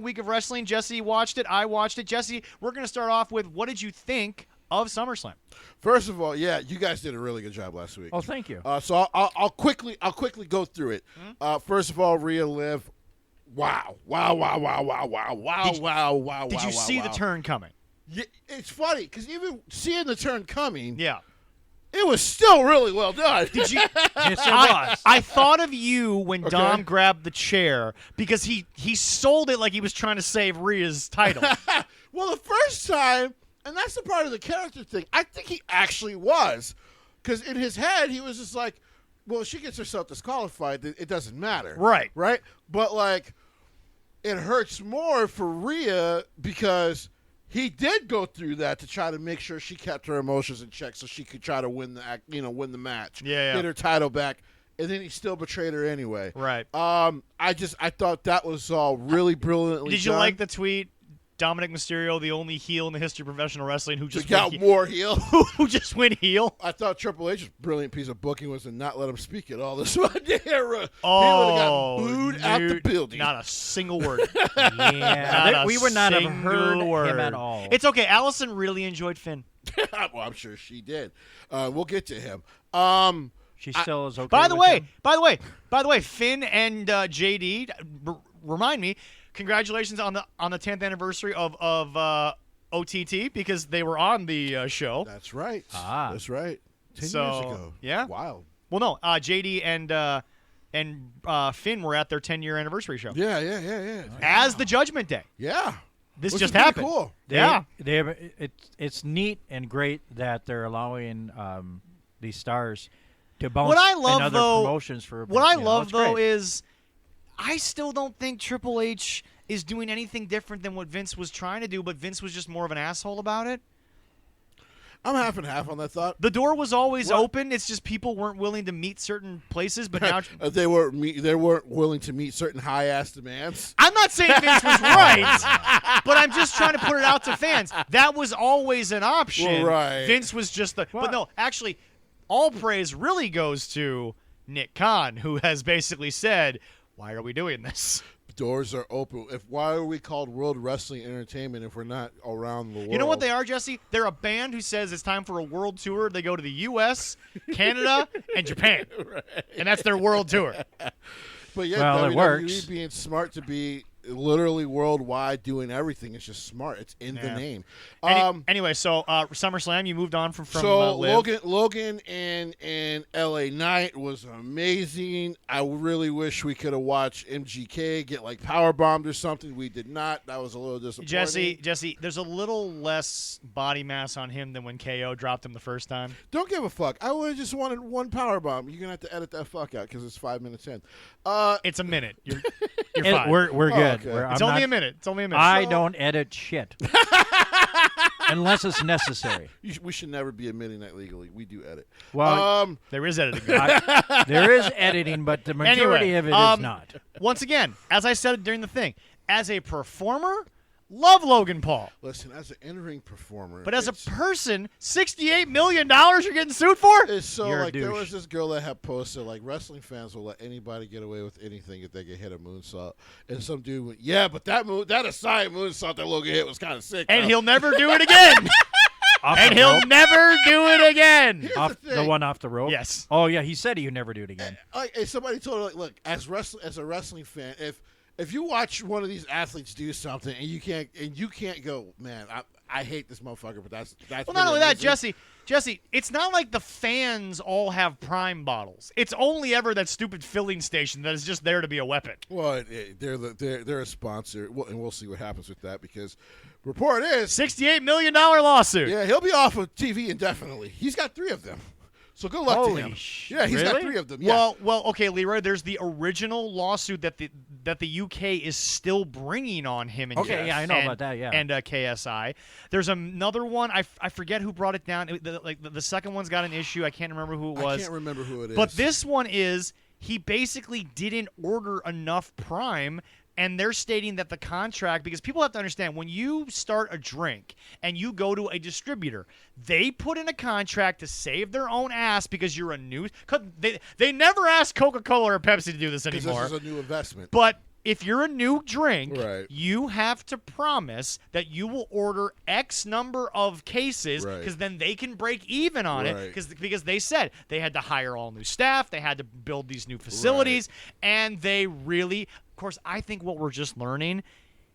week of wrestling. Jesse watched it. I watched it. Jesse, we're going to start off with what did you think of SummerSlam? First of all, yeah, you guys did a really good job last week. Oh, thank you. So I'll quickly go through it. First of all, Rhea Liv. Wow. Did you see the turn coming? Yeah, it's funny because even seeing the turn coming, Yeah. it was still really well done. Did you? Yes, it was. I thought of you when Okay. Dom grabbed the chair because he sold it like he was trying to save Rhea's title. Well, the first time, and that's the part of the character thing, I think he actually was. Because in his head, he was just like, well, if she gets herself disqualified, it doesn't matter. Right. Right? But, like, it hurts more for Rhea because he did go through that to try to make sure she kept her emotions in check so she could try to win the match. Yeah. Get her title back. And then he still betrayed her anyway. Right. I thought that was all really brilliantly Did you done. like the tweet? Dominic Mysterio, the only heel in the history of professional wrestling who just got more heel. who just went heel. I thought Triple H's brilliant piece of booking was to not let him speak at all this Monday era. Oh, he would have got booed out the building. Not a single word. Yeah, we would not have single heard word. him at all. It's okay. Allison really enjoyed Finn. Well, I'm sure she did. We'll get to him. She still is okay. By the with way, Finn and JD, remind me, congratulations on the 10th anniversary of OTT because they were on the show. That's right. Ah. That's right. 10 So, years ago. yeah. Wow. Well, no, JD and Finn were at their 10-year anniversary show Yeah. as the Judgment Day. Yeah. This Which just is pretty happened. Cool. Yeah. They have, it's neat and great that they're allowing these stars to bounce What I love, in other though, promotions for. What I you know, love, it's though, great. is I still don't think Triple H is doing anything different than what Vince was trying to do, but Vince was just more of an asshole about it. I'm half and half on that thought. The door was always open. It's just people weren't willing to meet certain places, but now They weren't willing to meet certain high-ass demands. I'm not saying Vince was right, but I'm just trying to put it out to fans. That was always an option. Well, right. Vince was just the. But no, actually, all praise really goes to Nick Khan, who has basically said, "Why are we doing this?" Doors are open. Why are we called World Wrestling Entertainment if we're not around the world? You know what they are, Jesse? They're a band who says it's time for a world tour. They go to the U.S., Canada, and Japan. Right. And that's their world tour. But yeah, Well, it WWE works. being smart to be literally worldwide doing everything. It's just smart. It's in the name. Anyway, so SummerSlam, you moved on from So Liv. Logan and LA Knight was amazing. I really wish we could have watched MGK get like power bombed or something. We did not. That was a little disappointing. Jesse, there's a little less body mass on him than when KO dropped him the first time. Don't give a fuck. I would have just wanted one power bomb. You're gonna have to edit that fuck out because it's 5 minutes in. It's a minute. You're And fine. we're good. okay. We're- it's I'm only not- a minute. It's only a minute. I don't edit shit unless it's necessary. We should never be admitting that legally. We do edit. Well, There is editing. there is editing, but the majority of it is not. Once again, as I said during the thing, as a performer, love Logan Paul. Listen, as an in-ring performer, But as a it's- person, $68 million you're getting sued for? It's so You're a like there douche. was this girl that had posted like wrestling fans will let anybody get away with anything if they can hit a moonsault, and some dude went, yeah, but that aside moonsault that Logan hit was kind of sick. And he'll never do it again. Off And the he'll rope? never do it again. Off the thing. the one off the rope. Yes. Oh yeah, he said he would never do it again. like and somebody told her like, look, as a wrestling fan, if you watch one of these athletes do something and you can't go, man, I hate this motherfucker, but that's Well, not only that, Jesse, it's not like the fans all have Prime bottles. It's only ever that stupid filling station that is just there to be a weapon. Well, they're a sponsor, and we'll see what happens with that because report is $68 million lawsuit. yeah, he'll be off of TV indefinitely. He's got 3 of them. So good luck Holy to him. sh- Yeah, he's got really? 3 of them. Yeah. Well, okay, Leroy. There's the original lawsuit that the UK is still bringing on him. And Okay, yeah, I know about that, yeah. and KSI. There's another one. I forget who brought it down. The second one's got an issue. I can't remember who it was. I can't remember who it is. But this one is he basically didn't order enough Prime. And they're stating that the contract, because people have to understand, when you start a drink and you go to a distributor, they put in a contract to save their own ass because you're a new. They never ask Coca-Cola or Pepsi to do this because anymore. this is a new investment. But if you're a new drink, Right. you have to promise that you will order X number of cases Right. because then they can break even on it Right. because they said they had to hire all new staff, they had to build these new facilities, and they really, of course, I think what we're just learning,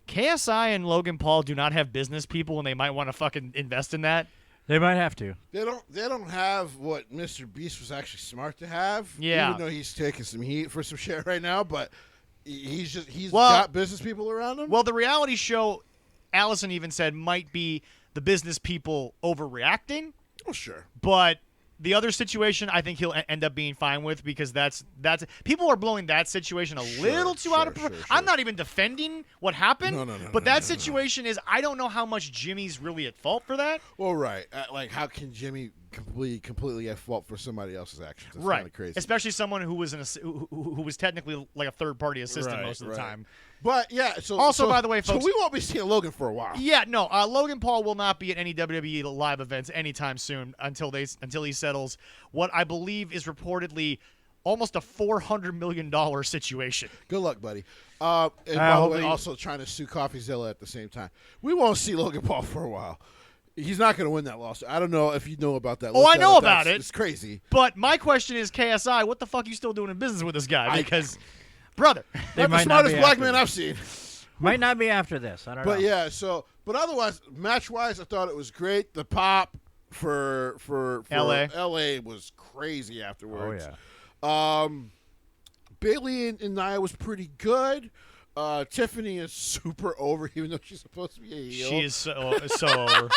KSI and Logan Paul do not have business people and they might want to fucking invest in that. They might have to. They don't have what Mr. Beast was actually smart to have. Yeah. Even though he's taking some heat for some shit right now, but he's Well- got business people around him. Well, the reality show, Allison even said, might be the business people overreacting. Oh, sure. But the other situation, I think he'll end up being fine with because that's people are blowing that situation a little too out of proportion. I'm not even defending what happened. No, but that situation is, I don't know how much Jimmy's really at fault for that. Well, right. Like, how can Jimmy completely at fault for somebody else's actions? That's Right. kind of crazy. Especially someone who was who was technically like a third party assistant Right, most of the right. time. But yeah. So Also, by the way, folks- so we won't be seeing Logan for a while. Yeah, no. Logan Paul will not be at any WWE live events anytime soon until he settles what I believe is reportedly almost a $400 million situation. Good luck, buddy. And by the hope way, he- also trying to sue CoffeeZilla at the same time. We won't see Logan Paul for a while. He's not going to win that lawsuit. I don't know if you know about that. Oh, Look I that know up. about That's- it. It's crazy. But my question is, KSI, what the fuck you still doing in business with this guy? I- Because, brother, They Not the might not smartest be black after man this. I've seen. Might not be after this. I don't know. But yeah, but otherwise, match-wise, I thought it was great. The pop for LA. LA was crazy Oh afterwards. yeah. Bailey and Nia was pretty good. Tiffany is super over, even though she's supposed to be a heel. she is so over.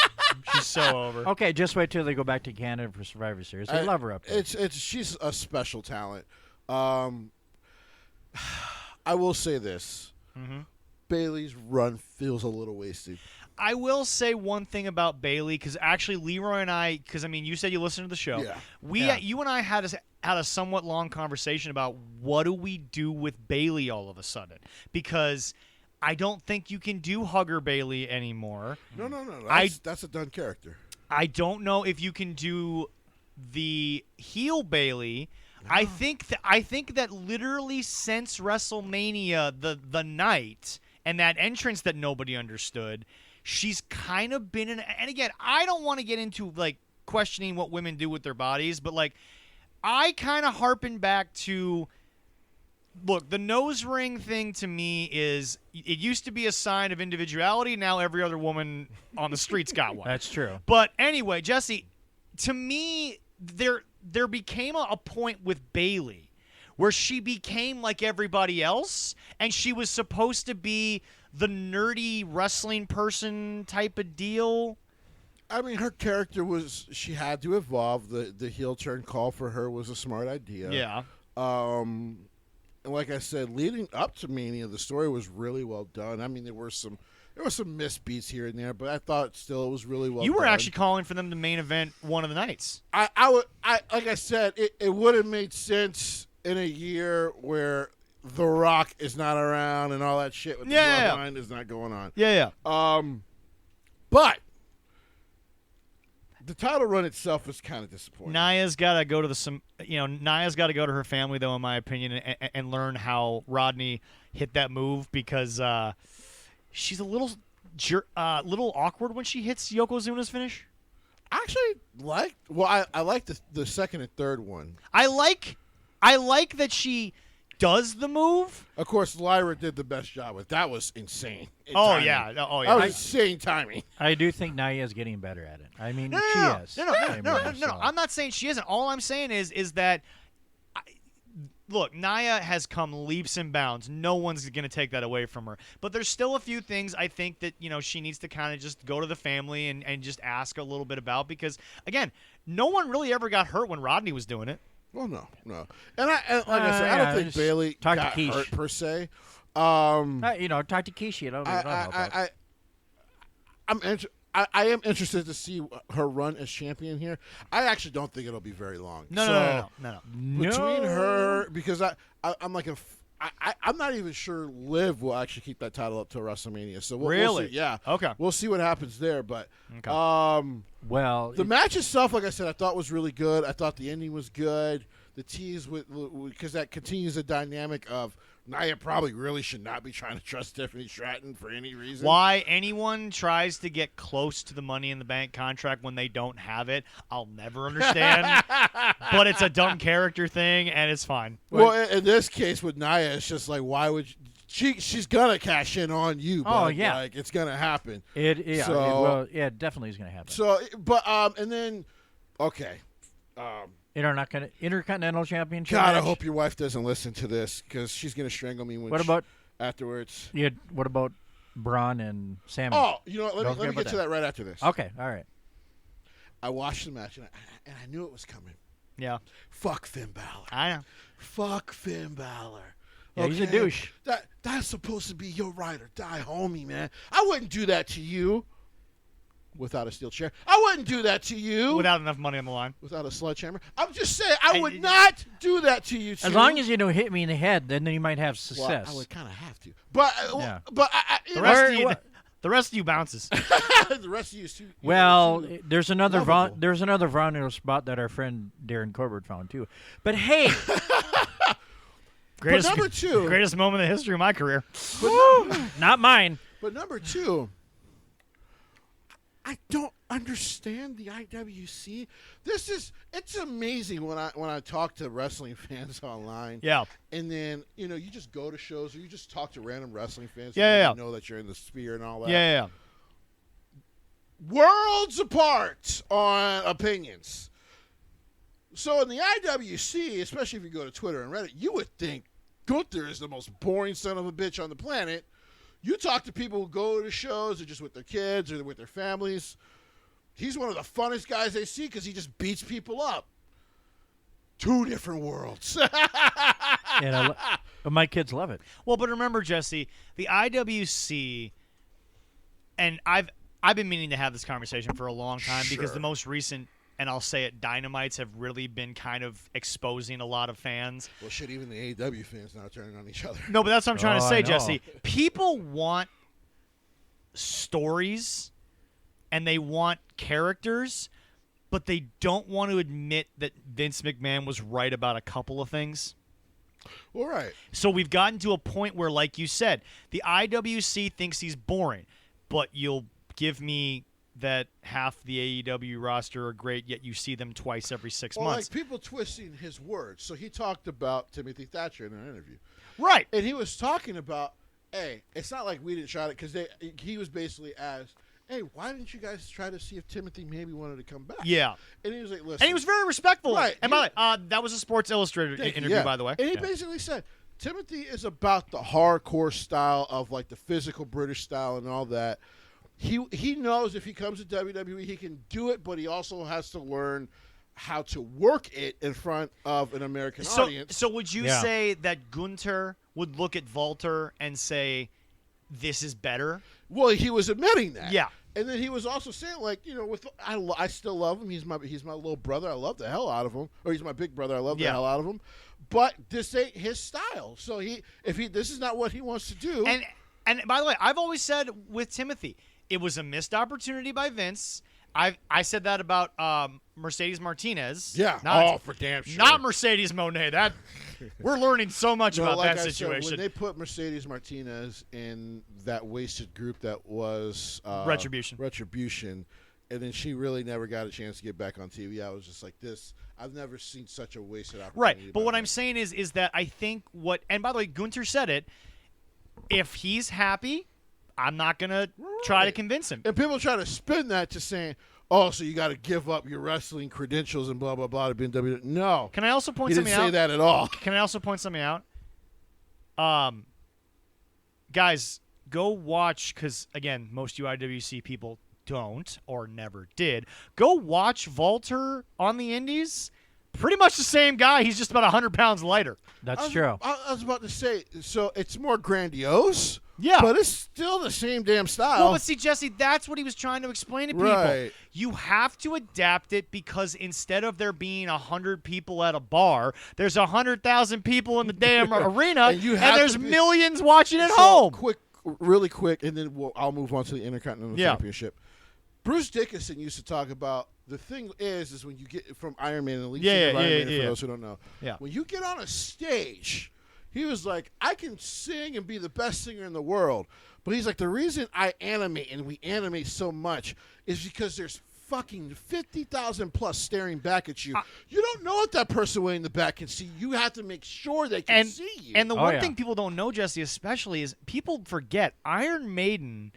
She's so over. Okay, just wait till they go back to Canada for Survivor Series. They love her up there. She's a special talent. I will say this: Bailey's run feels a little wasted. I will say one thing about Bailey, because actually Leroy and I, because I mean, you said you listened to the show. Yeah. You and I had a somewhat long conversation about what do we do with Bailey all of a sudden, because I don't think you can do Hugger Bailey anymore. No. That's a done character. I don't know if you can do the heel Bailey. I think that literally since WrestleMania, the night and that entrance that nobody understood, she's kind of been in. And again, I don't want to get into like questioning what women do with their bodies, but like I kind of harpen back to. Look, the nose ring thing to me is it used to be a sign of individuality. Now every other woman on the street's got one. That's true. But anyway, Jesse, to me, there became a point with Bailey where she became like everybody else, and she was supposed to be the nerdy wrestling person type of deal. I mean, her character she had to evolve. The heel turn call for her was a smart idea. Yeah. And like I said, leading up to Mania, the story was really well done. I mean, there were some misbeats here and there, but I thought still it was really well done. You were actually calling for them to main event one of the nights. I like I said, it would have made sense in a year where The Rock is not around and all that shit with the bloodline is not going on. Yeah. But the title run itself was kind of disappointing. Nia's got to go to Nia's got to go to her family, though, in my opinion, and learn how Rodney hit that move, because she's a little awkward when she hits Yokozuna's finish. Actually, I like the second and third one. I like that she does the move. Of course, Lyra did the best job with that. Was insane. Oh timing. yeah. That was insane timing. I do think Nia is getting better at it. I mean, No. she is. No. I'm not saying she isn't. All I'm saying is that. Look, Nia has come leaps and bounds. No one's going to take that away from her. But there's still a few things I think that, she needs to kind of just go to the family and just ask a little bit about, because, again, no one really ever got hurt when Rodney was doing it. Well, no. And like I said, I don't think Bailey got hurt per se. Talk to Kishi. I am interested to see her run as champion here. I actually don't think it'll be very long. No. Between her, because I'm like I'm not even sure Liv will actually keep that title up till WrestleMania. So we'll see. Yeah. Okay. We'll see what happens there. But well, the match itself, like I said, I thought was really good. I thought the ending was good. The tease because that continues the dynamic of Nia probably really should not be trying to trust Tiffany Stratton for any reason. Why anyone tries to get close to the Money in the Bank contract when they don't have it, I'll never understand. But it's a dumb character thing, and it's fine. Well, in this case with Nia, it's just like, why would she's gonna cash in on you? Oh, But, yeah. like it's gonna happen. It definitely is going to happen. So, but and then, okay. Intercontinental Championship. God, I match? hope your wife doesn't listen to this because she's gonna strangle me. What about afterwards? What about Braun and Sammy? Oh, you know what? Don't Let me forget get to about that right after this. Okay, all right. I watched the match and I knew it was coming. Yeah. Fuck Finn Balor. I know. Fuck Finn Balor. Yeah, he's a douche. That's supposed to be your ride or die homie, man. I wouldn't do that to you without a steel chair. I wouldn't do that to you Without enough money on the line. without a sledgehammer. I'm just saying, I would not do that to you. As long as you don't hit me in the head, then you might have success. I would kind of have to. But Yeah. The rest of you bounces. the rest of you too. Well, there's another lovable. vulnerable spot that our friend Darren Corbett found too. But hey, Greatest, number two- Greatest moment in the history of my career. not mine. But number two, I don't understand the IWC. It's amazing when I talk to wrestling fans online. Yeah. And then, you just go to shows or you just talk to random wrestling fans. Yeah. You know that you're in the sphere and all that. Yeah. Worlds apart on opinions. So in the IWC, especially if you go to Twitter and Reddit, you would think Gunther is the most boring son of a bitch on the planet. You talk to people who go to shows or just with their kids or with their families. He's one of the funnest guys they see because he just beats people up. Two different worlds. But my kids love it. Well, but remember, Jesse, the IWC, and I've been meaning to have this conversation for a long time because Sure. the most recent, and I'll say it, Dynamites have really been kind of exposing a lot of fans. Well, shit, even the AEW fans now turning on each other. No, but that's what I'm trying to Oh, say, I know. Jesse. People want stories and they want characters, but they don't want to admit that Vince McMahon was right about a couple of things. All right. So we've gotten to a point where, like you said, the IWC thinks he's boring, but you'll give me that half the AEW roster are great, yet you see them twice every 6 Well, months. like people twisting his words. So he talked about Timothy Thatcher in an interview. Right. And he was talking about, hey, it's not like we didn't try it because he was basically asked, hey, why didn't you guys try to see if Timothy maybe wanted to come back? Yeah. And he was like, listen. And he was very respectful. Right. And by the way, that was a Sports Illustrated Thank you, interview, yeah. by the way. And he Yeah. basically said, Timothy is about the hardcore style of like the physical British style and all that. He knows if he comes to WWE, he can do it, but he also has to learn how to work it in front of an American audience. So would you Yeah. say that Gunther would look at Walter and say, this is better? Well, he was admitting that. Yeah. And then he was also saying, like, I still love him. He's my little brother. I love the hell out of him. Or he's my big brother. I love the Yeah. hell out of him. But this ain't his style. So this is not what he wants to do. And by the way, I've always said with Timothy, it was a missed opportunity by Vince. I said that about Mercedes Martinez. Yeah. For damn sure. Not Mercedes Moné. That we're learning so much No, about like that I said, situation. when they put Mercedes Martinez in that wasted group that was Retribution, and then she really never got a chance to get back on TV. I was just like, this. I've never seen such a wasted opportunity. Right. But what I'm saying is that I think and by the way, Gunther said it. If he's happy, I'm not gonna try to convince him. And people try to spin that to saying, oh, so you got to give up your wrestling credentials and blah, blah, blah to be in WWE. No. Can I also point He something didn't say out? that at all. Can I also point something out? Guys, go watch, because, again, most UIWC people don't or never did. Go watch Walter on the Indies. Pretty much the same guy. He's just about 100 pounds lighter. That's true. I was about to say, so it's more grandiose. Yeah. But it's still the same damn style. Well, but see, Jesse, that's what he was trying to explain to people. Right. You have to adapt it because instead of there being 100 people at a bar, there's 100,000 people in the damn arena, And you have there's to be- millions watching at So, home. really quick, and then I'll move on to the Intercontinental Yeah. Championship. Bruce Dickinson used to talk about the thing is when you get from Iron Man, Elite Yeah, Season of yeah, Iron yeah, Man, yeah. for those who don't know, Yeah. when you get on a stage He was like, I can sing and be the best singer in the world. But he's like, the reason I animate and we animate so much is because there's fucking 50,000 plus staring back at you. You don't know if that person way in the back can see. You have to make sure they can see you. And the one thing people don't know, Jesse, especially, is people forget Iron Maiden.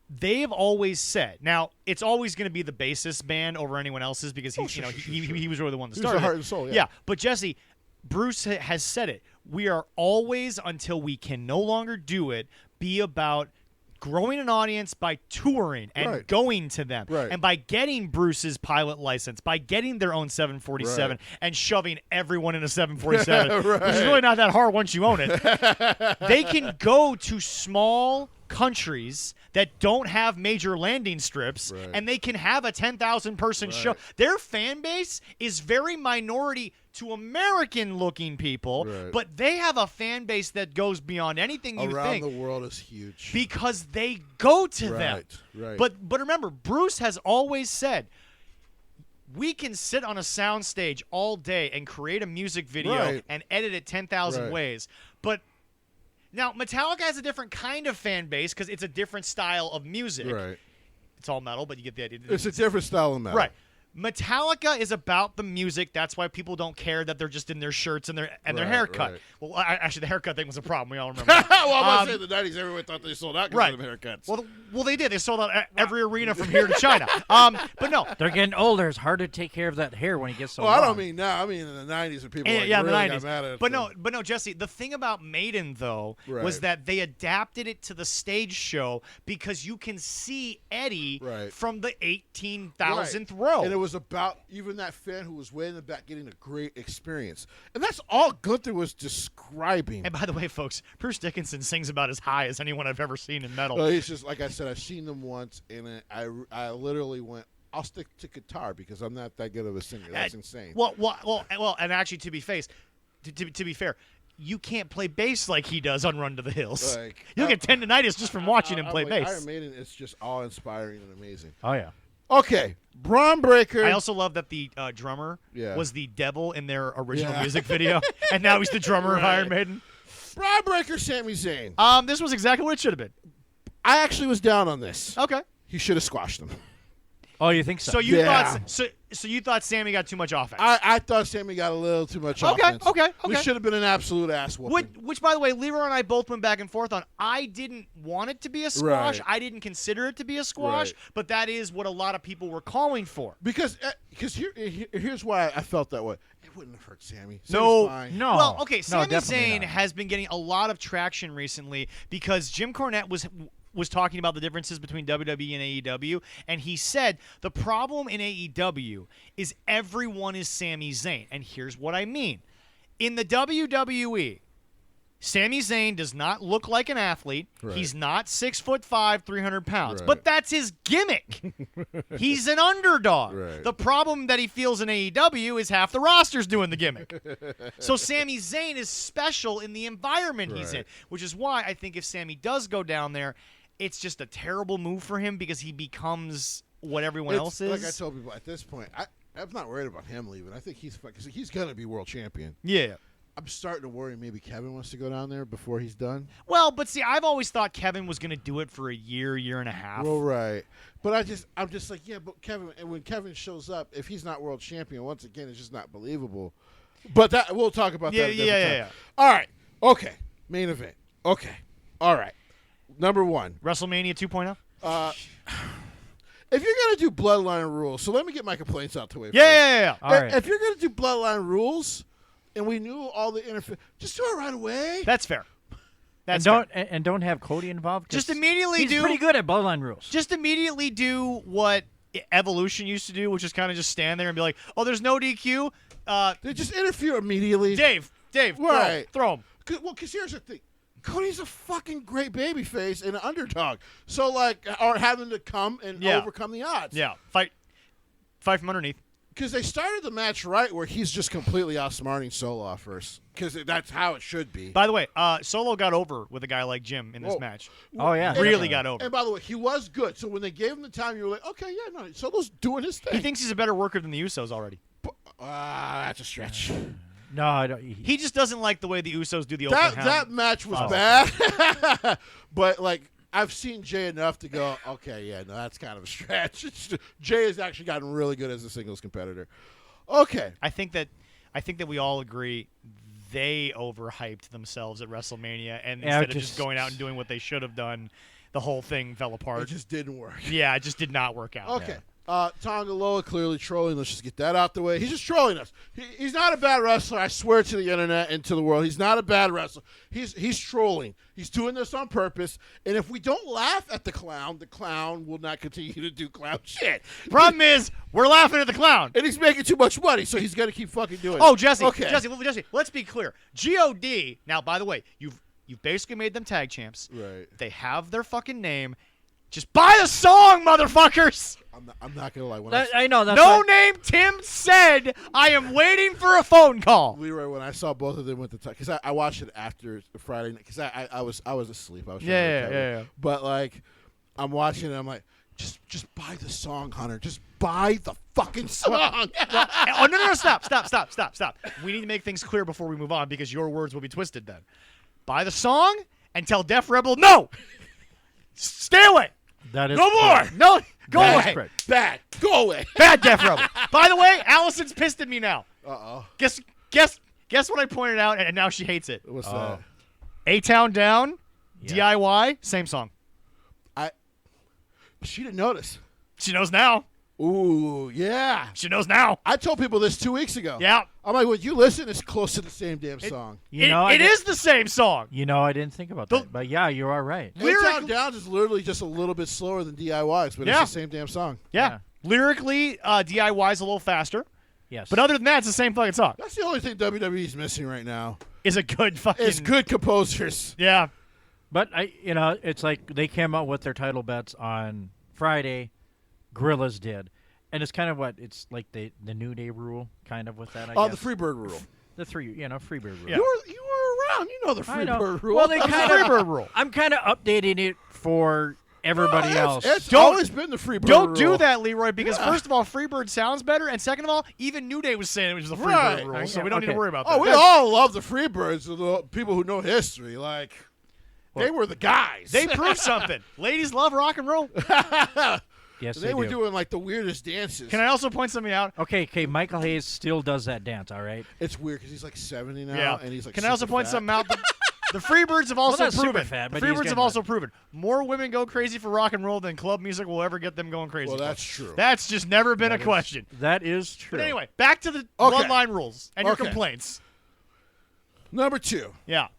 They've always said, now it's always going to be the bassist band over anyone else's because he was really the one that started. He was the heart and soul. Yeah, but Jesse, Bruce has said it. We are always, until we can no longer do it, be about growing an audience by touring and going to them. Right. And by getting Bruce's pilot license, by getting their own 747 and shoving everyone in a 747, which is really not that hard once you own it. They can go to small countries that don't have major landing strips, and they can have a 10,000 person show. Their fan base is very minority to American-looking people, but they have a fan base that goes beyond anything you think. Around the world is huge. Because they go to them. Right. But remember, Bruce has always said, we can sit on a soundstage all day and create a music video and edit it 10,000 ways. But now, Metallica has a different kind of fan base because it's a different style of music. Right. It's all metal, but you get the idea. It's a different style of metal. Right. Metallica is about the music. That's why people don't care that they're just in their shirts and their haircut. Right. Well, actually, the haircut thing was a problem. We all remember. Well, I'm going to say the 90s, everyone thought they sold out because of them haircuts. Well, they did. They sold out every arena from here to China. But no. They're getting older. It's hard to take care of that hair when it gets so long. I don't mean now. I mean in the 90s when people really the 90s. got mad at it. But no, Jesse, the thing about Maiden, though, was that they adapted it to the stage show because you can see Eddie from the 18,000th row. And it was about even that fan who was way in the back getting a great experience. And that's all Gunther was describing. And by the way, folks, Bruce Dickinson sings about as high as anyone I've ever seen in metal. Well, he's just, like I said, I've seen them once, and I literally went, I'll stick to guitar because I'm not that good of a singer. That's insane. Well, and actually, to be fair, you can't play bass like he does on Run to the Hills. You'll get tendinitis just from watching him play bass. Iron Maiden is just awe-inspiring and amazing. Oh, yeah. Okay, Braun Breaker. I also love that the drummer was the devil in their original music video, and now he's the drummer of Iron Maiden. Braun Breaker, Sami Zayn. This was exactly what it should have been. I actually was down on this. Okay. He should have squashed him. Oh, you think so? So you thought so you thought Sammy got too much offense? I thought Sammy got a little too much offense. Okay. We should have been an absolute ass whooping. Which, by the way, Leroy and I both went back and forth on. I didn't want it to be a squash. Right. I didn't consider it to be a squash, but that is what a lot of people were calling for. Because here's why I felt that way. It wouldn't have hurt Sammy. No. No. Well, okay, Sami definitely Zayn not. has been getting a lot of traction recently because Jim Cornette was talking about the differences between WWE and AEW, and he said the problem in AEW is everyone is Sami Zayn, and here's what I mean. In the WWE, Sami Zayn does not look like an athlete. Right. He's not 6'5", 300 pounds, Right. but that's his gimmick. He's an underdog. Right. The problem that he feels in AEW is half the roster's doing the gimmick. So Sami Zayn is special in the environment he's in, which is why I think if Sami does go down there, it's just a terrible move for him because he becomes what everyone else is. Like I told people, at this point, I'm not worried about him leaving. I think he's going to be world champion. Yeah. I'm starting to worry maybe Kevin wants to go down there before he's done. Well, but see, I've always thought Kevin was going to do it for a year and a half. Well, right. But I'm just like, yeah, but Kevin, and when Kevin shows up, if he's not world champion, once again, it's just not believable. But we'll talk about that. Yeah. All right. Okay. Main event. Okay. All right. Number one. WrestleMania 2.0? If you're going to do Bloodline rules, so let me get my complaints out the way. Yeah. All right. If you're going to do Bloodline rules, and we knew all the interference, just do it right away. That's fair. And don't have Cody involved. Just immediately he's pretty good at Bloodline rules. Just immediately do what Evolution used to do, which is kind of just stand there and be like, oh, there's no DQ. They just interfere immediately. Dave, Right. throw him. Because here's the thing. Cody's a fucking great babyface and an underdog. So, like, or having to come and overcome the odds. Yeah, fight from underneath. Because they started the match right where he's just completely outsmarting Solo first. Because that's how it should be. By the way, Solo got over with a guy like Jim in this match. Oh, yeah. Really got over. And by the way, he was good. So when they gave him the time, you were like, okay, yeah, no, Solo's doing his thing. He thinks he's a better worker than the Usos already. That's a stretch. No, I don't. He just doesn't like the way the Usos do the open That hound. that match was Oh. bad, but like I've seen Jay enough to go, okay, yeah, no, that's kind of a stretch. Jay has actually gotten really good as a singles competitor. Okay, I think that we all agree they overhyped themselves at WrestleMania, and Yeah, instead of just going out and doing what they should have done, the whole thing fell it apart. just didn't work. Yeah, it just did not work out. Okay. Tonga Loa clearly trolling. Let's just get that out the way. He's just trolling us. He's not a bad wrestler. I swear to the internet and to the world, he's not a bad wrestler. He's trolling. He's doing this on purpose. And if we don't laugh at the clown will not continue to do clown shit. Problem is, we're laughing at the clown. And he's making too much money, so he's got to keep fucking doing it. Oh, Jesse, Okay. Jesse, let's be clear. God. Now, by the way, you've basically made them tag champs. Right. They have their fucking name. Just buy the song, motherfuckers. I'm not gonna lie. When I know that's No what- Name Tim said, I am waiting for a phone call. Leroy, when I saw both of them with the because I watched it after Friday night because I was asleep. I was trying to recover. Yeah. But like, I'm watching it. I'm like, just buy the song, Hunter. Just buy the fucking song. Oh, no, stop. We need to make things clear before we move on because your words will be twisted then. Buy the song and tell Def Rebel, no. Stay away. That is No more. correct. No, go That is away. correct. Bad. Go away. Bad Def Rebel. By the way, Allison's pissed at me now. Uh-oh. Guess what I pointed out, and now she hates it. What's Oh. that? A-Town Down, Yeah. DIY, same song. She didn't notice. She knows now. Ooh, yeah. She knows now. I told people this 2 weeks ago. Yeah. I'm like, when you listen, it's close to the same damn song. You know, it is the same song. You know, I didn't think about that, but yeah, you are right. A-Town Down is literally just a little bit slower than DIYs, but Yeah. it's the same damn song. Yeah. Lyrically, DIY is a little faster. Yes, But other than that, it's the same fucking song. That's the only thing WWE's missing right now. Is a good fucking... It's good composers. Yeah. but it's like they came out with their title bets on Friday. Gorillas did, and it's kind of it's like the New Day rule, kind of with that. I Oh, guess. the Freebird rule. the Freebird rule. Yeah. You were around. You know the I know. Freebird rule. Well, they That's the kind Freebird of. rule. I'm kind of updating it for everybody else. It's Don't- always been the Freebird Don't rule. do that, Leroy, because Yeah. first of all, Freebird sounds better, and second of all, even New Day was saying it was the Freebird Right. rule, so we don't need to Okay. worry about that. Oh, we all love the Freebirds. The people who know history, like they were the guys. They proved something. Ladies love rock and roll. Yes, they were do. doing like the weirdest dances. Can I also point something out? Okay, Michael Hayes still does that dance. All right. It's weird because he's like 70 now, Yeah. and he's like. Can I also super point fat. something out? The Freebirds have also not super proven. fat, the but he's Freebirds have getting also proven more women go crazy for rock and roll than club music will ever get them going crazy. Well, for. that's true. That's just never been a question. That is true. But anyway, back to the Okay. bloodline rules and your Okay. complaints. Number 2, Yeah.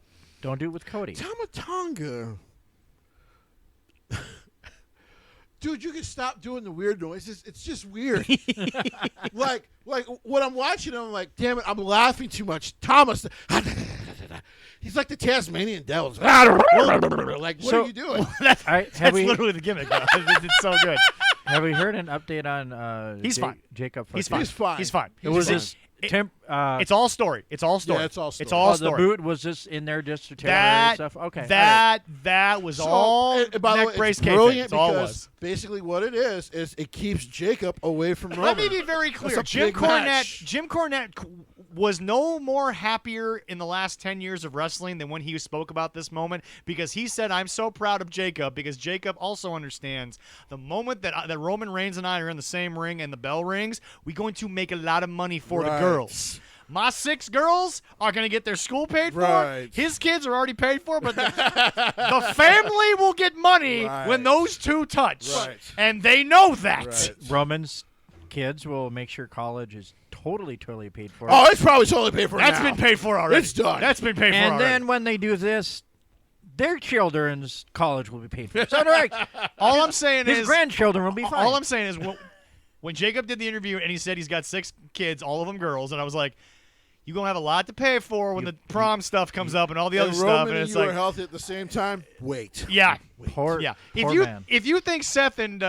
Don't do it with Cody. Tamatonga. Dude, you can stop doing the weird noises. It's just weird. like when I'm watching him, I'm like, damn it, I'm laughing too much. Thomas, he's like the Tasmanian devil. Like, what So- are you doing? That's, I- have that's we- literally the gimmick. Though. It's so good. Have we heard an update on? He's fine. Jacob. He's Fauci? fine. He's fine. He's fine. It was fine. just temp. It's all story. It's all story. Yeah, it's all story. It's all the story. boot was just in there just to temporary stuff. Okay. That was So, all and by the neck way, brace it's kayfabe. brilliant That's all it because was. basically what it is it keeps Jacob away from Roman. Let me be very clear. That's a big match. Jim Cornette was no more happier in the last 10 years of wrestling than when he spoke about this moment because he said, I'm so proud of Jacob because Jacob also understands the moment that Roman Reigns and I are in the same ring and the bell rings, we're going to make a lot of money for the Right. girls. My 6 girls are going to get their school paid Right. for. His kids are already paid for, but the family will get money Right. when those two touch. Right. And they know that. Right. Roman's kids will make sure college is totally paid for. Oh, it's probably totally paid for That's now. been paid for already. It's done. That's been paid for and already. then when they do this, their children's college will be paid for. So like, all I'm saying his is, grandchildren will be fine. all I'm saying is, when Jacob did the interview and he said he's got 6 kids, all of them girls, and I was like, you're going to have a lot to pay for when the prom stuff comes up and all the other and stuff. Roman And and it's you are like, healthy at the same time. Wait. yeah. poor, Yeah. poor man. If you think Seth and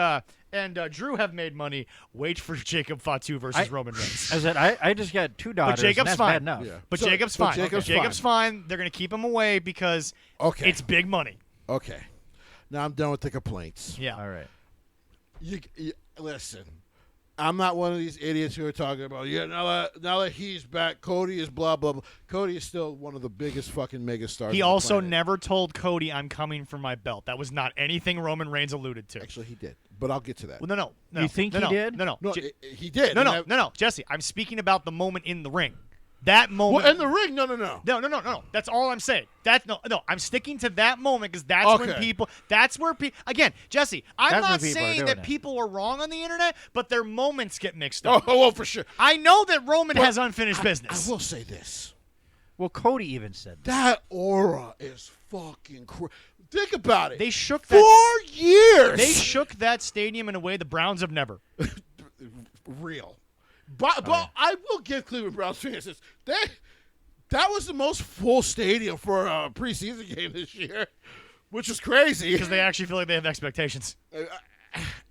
Drew have made money, wait for Jacob Fatu versus Roman Reigns. I said I just got 2 daughters. Jacob's and that's fine. bad enough. Yeah. But So- Jacob's but fine. Jacob's fine. They're going to keep him away because Okay. it's big money. Okay. Now I'm done with the complaints. Yeah. All right. You listen. I'm not one of these idiots who are talking about, now that he's back, Cody is blah, blah, blah. Cody is still one of the biggest fucking megastars. He on the also planet. never told Cody, I'm coming for my belt. That was not anything Roman Reigns alluded to. Actually, he did, but I'll get to that. Well, no. You think no, he no, did? No. No, he did. No, Jesse, I'm speaking about the moment in the ring. That moment. Well, in the ring, no. No. That's all I'm saying. No. I'm sticking to that moment because that's when Okay. people. That's where people. Again, Jesse, I'm That's when not people are saying doing that it. people are wrong on the internet, but their moments get mixed Oh, up. well, for sure. I know that Roman But has unfinished I business. will say this. Well, Cody even said that. That aura is fucking Think about it. They shook 4 that. years. They shook that stadium in a way the Browns have never. Real. But I will give Cleveland Browns fans this. That was the most full stadium for a preseason game this year, which is crazy. Because they actually feel like they have expectations.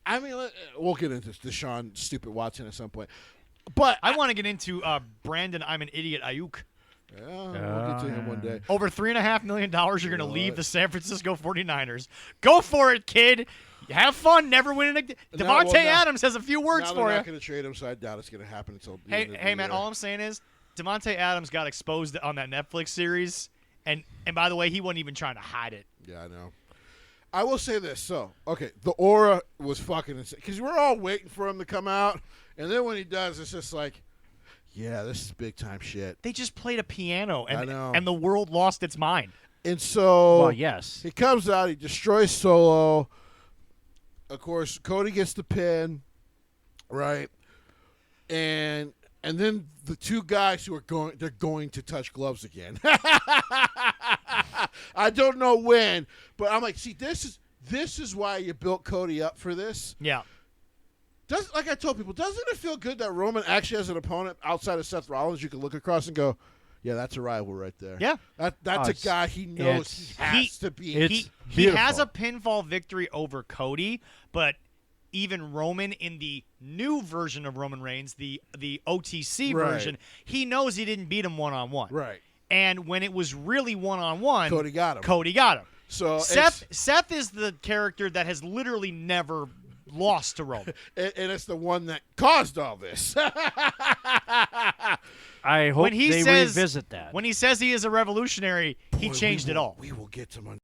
I mean, we'll get into Deshaun Stupid Watson at some point. But I want to get into Brandon, I'm an idiot, Ayuk. yeah, we'll get to him one day. Over $3.5 million, you're going to know leave what? the San Francisco 49ers. Go for it, kid. Have fun. Never winning a Devontae Adams has a few words Now for they're you. not going to trade him, so I doubt it's going to happen until the Hey, end of hey, the man, year. all I'm saying is Devontae Adams got exposed on that Netflix series, and by the way, he wasn't even trying to hide it. Yeah, I know. I will say this. So, okay, the aura was fucking insane. Because we're all waiting for him to come out. And then when he does, it's just like, yeah, this is big-time shit. They just played a piano, I know. and the world lost its mind. And so Well, yes. he comes out. He destroys Solo. Of course, Cody gets the pin, right? And then the two guys who are they're going to touch gloves again. I don't know when, but I'm like, see, this is why you built Cody up for this. Yeah. Like I told people, doesn't it feel good that Roman actually has an opponent outside of Seth Rollins you can look across and go, yeah, that's a rival right there. Yeah. That's a it's- guy he knows he has to be. it's He has a beautiful. pinfall victory over Cody, but even Roman in the new version of Roman Reigns, the OTC Right. version, he knows he didn't beat him one-on-one. Right. And when it was really one-on-one, Cody got him. Cody got him. So Seth is the character that has literally never lost to Roman. and it's the one that caused all this. I hope When he they says- revisit that. When he says he is a revolutionary, he Boy, changed it all. We will get to Monday.